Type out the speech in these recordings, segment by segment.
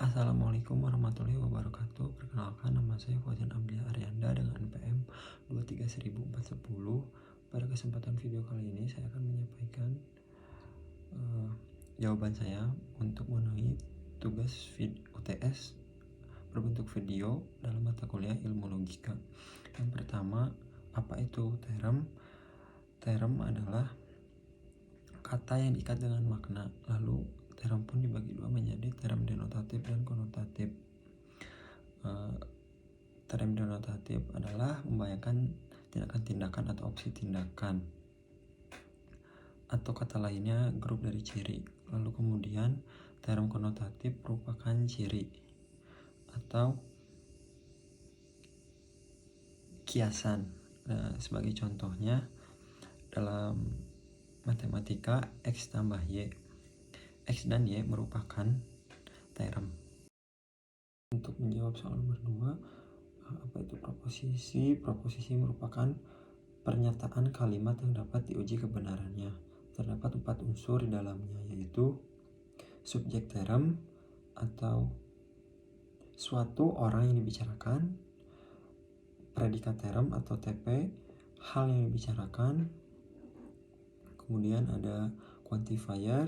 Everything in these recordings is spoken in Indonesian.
Assalamualaikum warahmatullahi wabarakatuh. Perkenalkan, nama saya Fauzan Abdiah Aryanda dengan NPM 23140. Pada kesempatan video kali ini saya akan menyampaikan jawaban saya untuk memenuhi tugas UTS berbentuk video dalam mata kuliah ilmu logika. Yang pertama, apa itu term? Term adalah kata yang diikat dengan makna. Lalu term pun dibagi dua menjadi term denotatif dan konotatif. Term denotatif adalah membayangkan tindakan-tindakan atau opsi tindakan, atau kata lainnya grup dari ciri. Lalu kemudian term konotatif merupakan ciri atau kiasan. Sebagai contohnya dalam matematika X tambah Y. X dan Y merupakan term. Untuk menjawab soal nomor 2, apa itu proposisi? Proposisi merupakan pernyataan kalimat yang dapat diuji kebenarannya. Terdapat 4 unsur di dalamnya, yaitu subjek term atau suatu orang yang dibicarakan, predikat term atau TP, hal yang dibicarakan, kemudian ada quantifier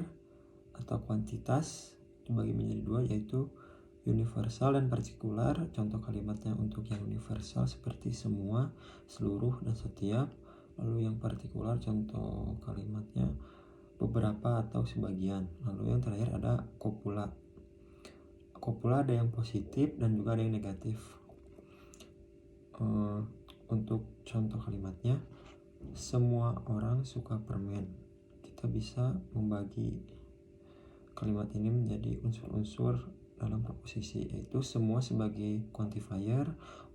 atau kuantitas, dibagi menjadi dua, yaitu universal dan partikular. Contoh kalimatnya untuk yang universal seperti semua, seluruh, dan setiap. Lalu yang partikular contoh kalimatnya beberapa atau sebagian. Lalu yang terakhir ada kopula. Kopula ada yang positif dan juga ada yang negatif. Untuk contoh kalimatnya, semua orang suka permen. Kita bisa membagi kalimat ini menjadi unsur-unsur dalam proposisi, yaitu semua sebagai quantifier,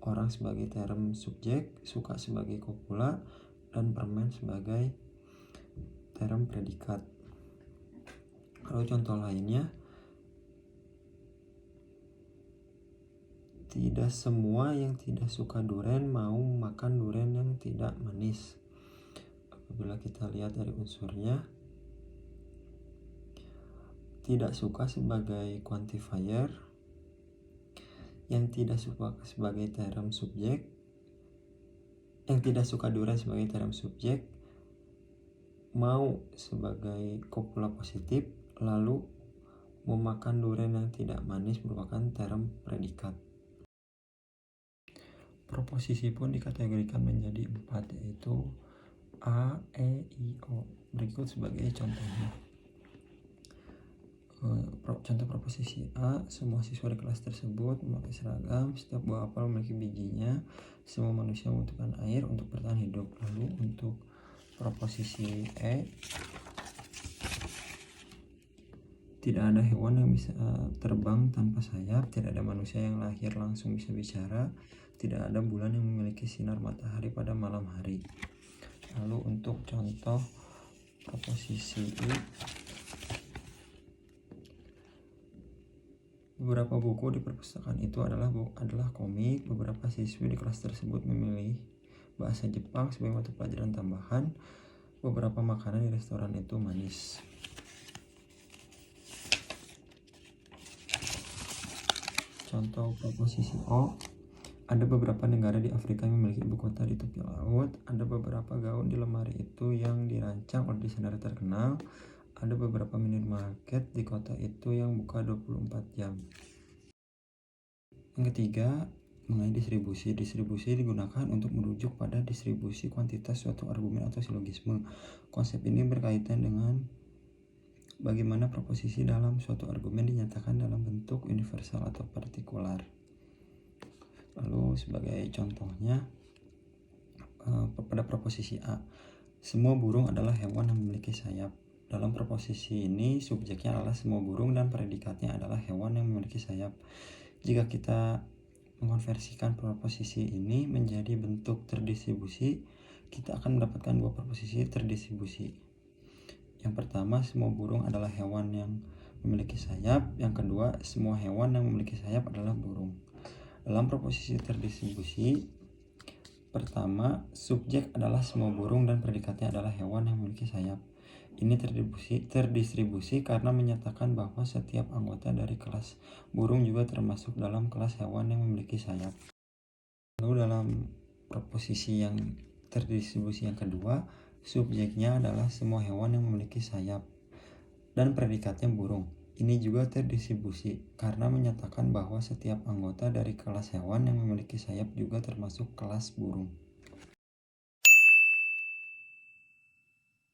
orang sebagai term subjek, suka sebagai kopula, dan permen sebagai term predikat. Kalau contoh lainnya, tidak semua yang tidak suka durian mau makan durian yang tidak manis. Apabila kita lihat dari unsurnya, tidak suka sebagai quantifier, yang tidak suka sebagai term subjek, yang tidak suka durian sebagai term subjek, mau sebagai kopula positif, lalu memakan durian yang tidak manis merupakan term predikat. Proposisi pun dikategorikan menjadi 4, yaitu A, E, I, O. Berikut sebagai contohnya. Contoh proposisi A, semua siswa di kelas tersebut memakai seragam, setiap buah apel memiliki bijinya, semua manusia membutuhkan air untuk bertahan hidup. Lalu untuk proposisi E, tidak ada hewan yang bisa terbang tanpa sayap, tidak ada manusia yang lahir langsung bisa bicara, tidak ada bulan yang memiliki sinar matahari pada malam hari. Lalu untuk contoh proposisi I, beberapa buku di perpustakaan itu adalah komik. Beberapa siswi di kelas tersebut memilih bahasa Jepang sebagai mata pelajaran tambahan. Beberapa makanan di restoran itu manis. Contoh proposisi O, ada beberapa negara di Afrika yang memiliki ibu kota di tepi laut. Ada beberapa gaun di lemari itu yang dirancang oleh desainer terkenal. Ada beberapa minimarket di kota itu yang buka 24 jam. Yang ketiga, mengenai distribusi. Distribusi digunakan untuk merujuk pada distribusi kuantitas suatu argumen atau silogisme. Konsep ini berkaitan dengan bagaimana proposisi dalam suatu argumen dinyatakan dalam bentuk universal atau partikular. Lalu sebagai contohnya, pada proposisi A, semua burung adalah hewan yang memiliki sayap. Dalam proposisi ini subjeknya adalah semua burung dan predikatnya adalah hewan yang memiliki sayap. Jika kita mengonversikan proposisi ini menjadi bentuk terdistribusi, kita akan mendapatkan dua proposisi terdistribusi. Yang pertama, semua burung adalah hewan yang memiliki sayap. Yang kedua, semua hewan yang memiliki sayap adalah burung. Dalam proposisi terdistribusi, pertama, subjek adalah semua burung dan predikatnya adalah hewan yang memiliki sayap. Ini terdistribusi karena menyatakan bahwa setiap anggota dari kelas burung juga termasuk dalam kelas hewan yang memiliki sayap. Lalu dalam proposisi yang terdistribusi yang kedua, subjeknya adalah semua hewan yang memiliki sayap dan predikatnya burung. Ini juga terdistribusi karena menyatakan bahwa setiap anggota dari kelas hewan yang memiliki sayap juga termasuk kelas burung.